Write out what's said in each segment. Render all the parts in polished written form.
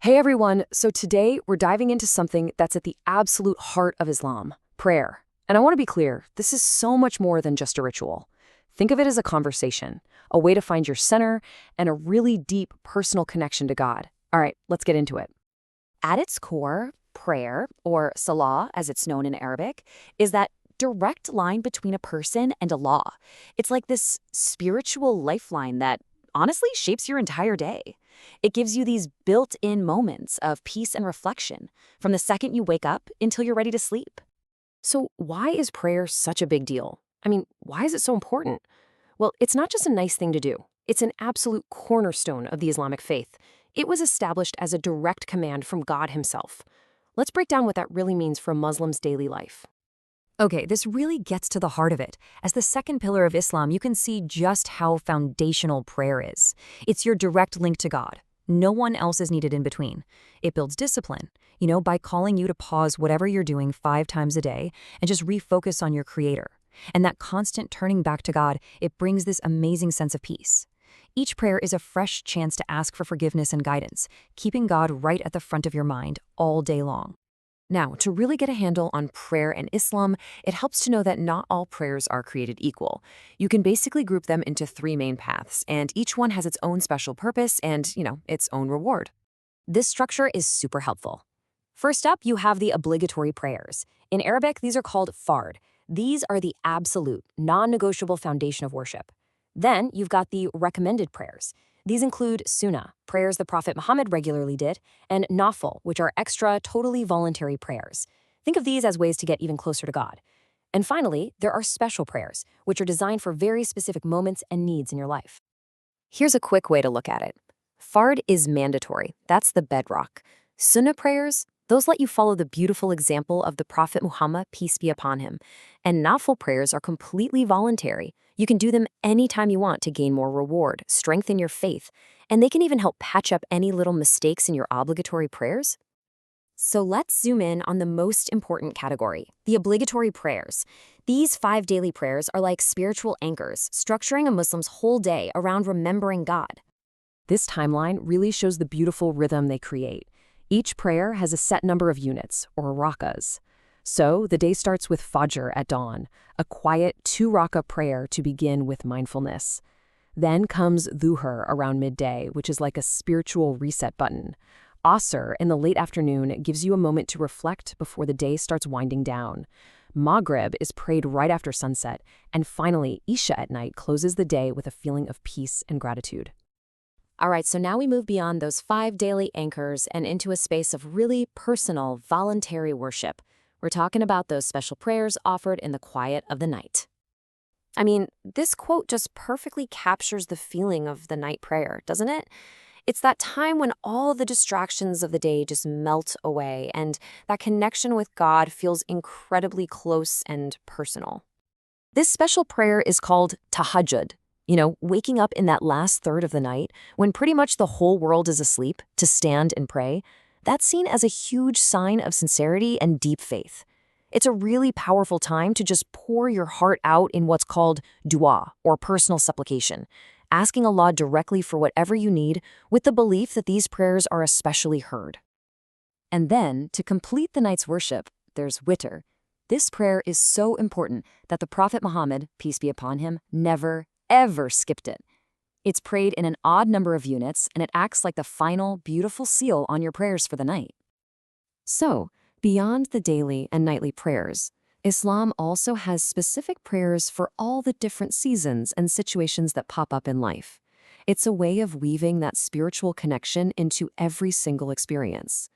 Hey everyone, so today we're diving into something that's at the absolute heart of Islam, prayer. And I want to be clear, this is so much more than just a ritual. Think of it as a conversation, a way to find your center, and a really deep personal connection to God. All right, let's get into it. At its core, prayer, or salah as it's known in Arabic, is that direct line between a person and Allah. It's like this spiritual lifeline that honestly shapes your entire day. It gives you these built-in moments of peace and reflection from the second you wake up until you're ready to sleep. So why is prayer such a big deal? I mean, why is it so important? Well, it's not just a nice thing to do. It's an absolute cornerstone of the Islamic faith. It was established as a direct command from God himself. Let's break down what that really means for a Muslim's daily life. Okay, this really gets to the heart of it. As the second pillar of Islam, you can see just how foundational prayer is. It's your direct link to God. No one else is needed in between. It builds discipline, by calling you to pause whatever you're doing 5 times a day and just refocus on your Creator. And that constant turning back to God, it brings this amazing sense of peace. Each prayer is a fresh chance to ask for forgiveness and guidance, keeping God right at the front of your mind all day long. Now, to really get a handle on prayer and Islam, it helps to know that not all prayers are created equal. You can basically group them into 3 main paths, and each one has its own special purpose and, its own reward. This structure is super helpful. First up, you have the obligatory prayers. In Arabic, these are called fard. These are the absolute, non-negotiable foundation of worship. Then you've got the recommended prayers. These include Sunnah, prayers the Prophet Muhammad regularly did, and Nafl, which are extra, totally voluntary prayers. Think of these as ways to get even closer to God. And finally, there are special prayers, which are designed for very specific moments and needs in your life. Here's a quick way to look at it. Fard is mandatory. That's the bedrock. Sunnah prayers, those let you follow the beautiful example of the Prophet Muhammad, peace be upon him. And Nafl prayers are completely voluntary. You can do them anytime you want to gain more reward, strengthen your faith, and they can even help patch up any little mistakes in your obligatory prayers. So let's zoom in on the most important category, the obligatory prayers. These 5 daily prayers are like spiritual anchors, structuring a Muslim's whole day around remembering God. This timeline really shows the beautiful rhythm they create. Each prayer has a set number of units, or rakas. So the day starts with Fajr at dawn, a quiet 2-raka prayer to begin with mindfulness. Then comes Duha around midday, which is like a spiritual reset button. Asr in the late afternoon gives you a moment to reflect before the day starts winding down. Maghrib is prayed right after sunset, and finally, Isha at night closes the day with a feeling of peace and gratitude. All right, so now we move beyond those 5 daily anchors and into a space of really personal, voluntary worship. We're talking about those special prayers offered in the quiet of the night. I mean, this quote just perfectly captures the feeling of the night prayer, doesn't it? It's that time when all the distractions of the day just melt away, and that connection with God feels incredibly close and personal. This special prayer is called Tahajjud. Waking up in that last third of the night, when pretty much the whole world is asleep, to stand and pray, that's seen as a huge sign of sincerity and deep faith. It's a really powerful time to just pour your heart out in what's called Duha, or personal supplication, asking Allah directly for whatever you need with the belief that these prayers are especially heard. And then, to complete the night's worship, there's Witr. This prayer is so important that the Prophet Muhammad, peace be upon him, never, ever skipped it. It's prayed in an odd number of units, and it acts like the final, beautiful seal on your prayers for the night. So, beyond the daily and nightly prayers, Islam also has specific prayers for all the different seasons and situations that pop up in life. It's a way of weaving that spiritual connection into every single experience.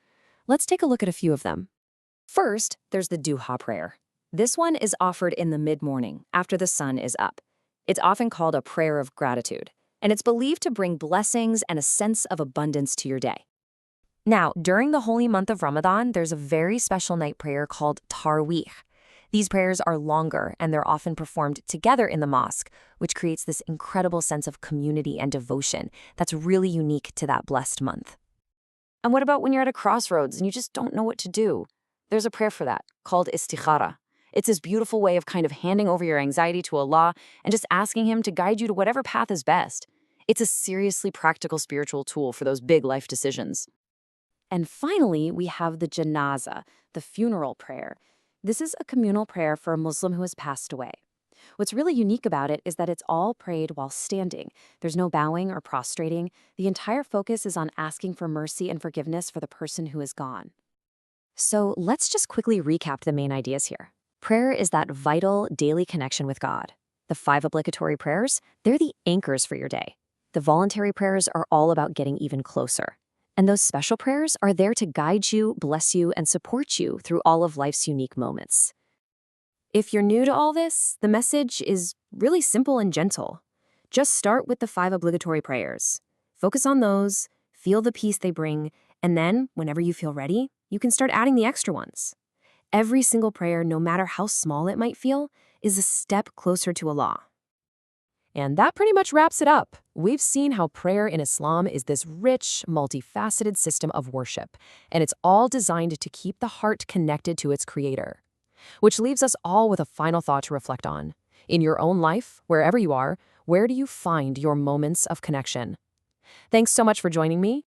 Let's take a look at a few of them. First, there's the Duha prayer. This one is offered in the mid-morning, after the sun is up. It's often called a prayer of gratitude, and it's believed to bring blessings and a sense of abundance to your day. Now, during the holy month of Ramadan, there's a very special night prayer called Taraweeh. These prayers are longer, and they're often performed together in the mosque, which creates this incredible sense of community and devotion that's really unique to that blessed month. And what about when you're at a crossroads and you just don't know what to do? There's a prayer for that, called istikhara. It's this beautiful way of kind of handing over your anxiety to Allah and just asking Him to guide you to whatever path is best. It's a seriously practical spiritual tool for those big life decisions. And finally, we have the janazah, the funeral prayer. This is a communal prayer for a Muslim who has passed away. What's really unique about it is that it's all prayed while standing. There's no bowing or prostrating. The entire focus is on asking for mercy and forgiveness for the person who is gone. So let's just quickly recap the main ideas here. Prayer is that vital daily connection with God. The 5 obligatory prayers, they're the anchors for your day. The voluntary prayers are all about getting even closer. And those special prayers are there to guide you, bless you, and support you through all of life's unique moments. If you're new to all this, the message is really simple and gentle. Just start with the 5 obligatory prayers. Focus on those, feel the peace they bring, and then, whenever you feel ready, you can start adding the extra ones. Every single prayer, no matter how small it might feel, is a step closer to Allah. And that pretty much wraps it up. We've seen how prayer in Islam is this rich, multifaceted system of worship, and it's all designed to keep the heart connected to its creator. Which leaves us all with a final thought to reflect on. In your own life, wherever you are, where do you find your moments of connection? Thanks so much for joining me.